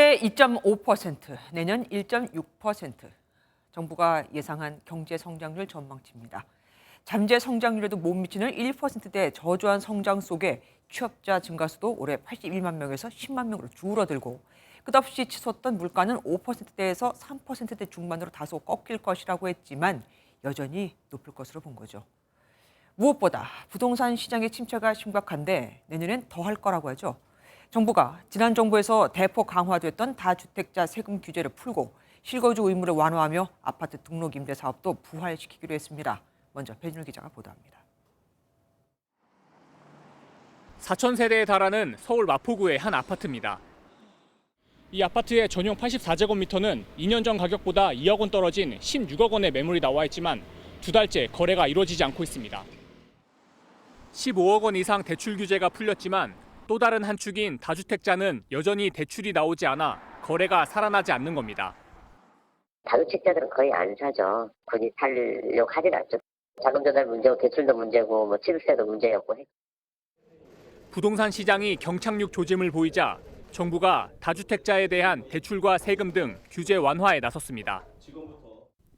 올해 2.5%, 내년 1.6%. 정부가 예상한 경제 성장률 전망치입니다. 잠재 성장률에도 못 미치는 1%대 저조한 성장 속에 취업자 증가 수도 올해 81만 명에서 10만 명으로 줄어들고 끝없이 치솟던 물가는 5%대에서 3%대 중반으로 다소 꺾일 것이라고 했지만 여전히 높을 것으로 본 거죠. 무엇보다 부동산 시장의 침체가 심각한데 내년엔 더 할 거라고 하죠. 정부가 지난 정부에서 대폭 강화됐던 다주택자 세금 규제를 풀고 실거주 의무를 완화하며 아파트 등록 임대 사업도 부활시키기로 했습니다. 먼저 배준일 기자가 보도합니다. 4,000세대에 달하는 서울 마포구의 한 아파트입니다. 이 아파트의 전용 84제곱미터는 2년 전 가격보다 2억 원 떨어진 16억 원의 매물이 나와 있지만 두 달째 거래가 이루어지지 않고 있습니다. 15억 원 이상 대출 규제가 풀렸지만 또 다른 한 축인 다주택자는 여전히 대출이 나오지 않아 거래가 살아나지 않는 겁니다. 다주택자들은 거의 안 사죠. 굳이 살려고 하진 않죠. 자금 조달 문제고 대출도 문제고 취득세도 문제였고. 부동산 시장이 경착륙 조짐을 보이자 정부가 다주택자에 대한 대출과 세금 등 규제 완화에 나섰습니다.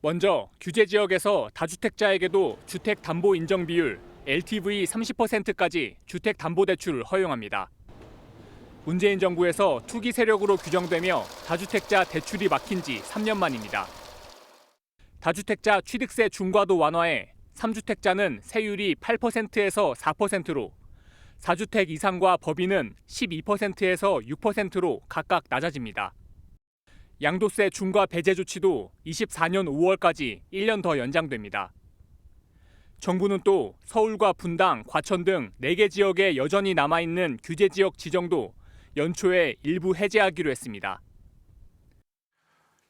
먼저 규제 지역에서 다주택자에게도 주택담보 인정 비율 LTV 30%까지 주택담보대출을 허용합니다. 문재인 정부에서 투기 세력으로 규정되며 다주택자 대출이 막힌 지 3년 만입니다. 다주택자 취득세 중과도 완화해 3주택자는 세율이 8%에서 4%로 4주택 이상과 법인은 12%에서 6%로 각각 낮아집니다. 양도세 중과 배제 조치도 24년 5월까지 1년 더 연장됩니다. 정부는 또 서울과 분당, 과천 등 4개 지역에 여전히 남아있는 규제 지역 지정도 연초에 일부 해제하기로 했습니다.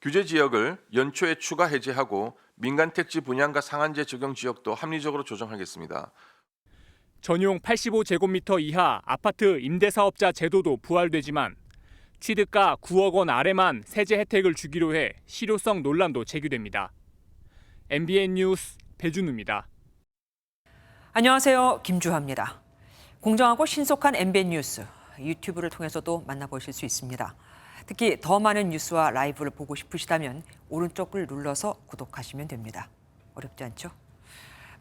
규제 지역을 연초에 추가 해제하고 민간 택지 분양가 상한제 적용 지역도 합리적으로 조정하겠습니다. 전용 85제곱미터 이하 아파트 임대사업자 제도도 부활되지만 취득가 9억 원 아래만 세제 혜택을 주기로 해 실효성 논란도 제기됩니다. MBN 뉴스 배준우입니다. 안녕하세요. 김주하입니다. 공정하고 신속한 MBN 뉴스, 유튜브를 통해서도 만나보실 수 있습니다. 특히 더 많은 뉴스와 라이브를 보고 싶으시다면 오른쪽을 눌러서 구독하시면 됩니다. 어렵지 않죠?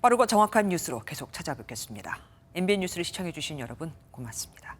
빠르고 정확한 뉴스로 계속 찾아뵙겠습니다. MBN 뉴스를 시청해주신 여러분 고맙습니다.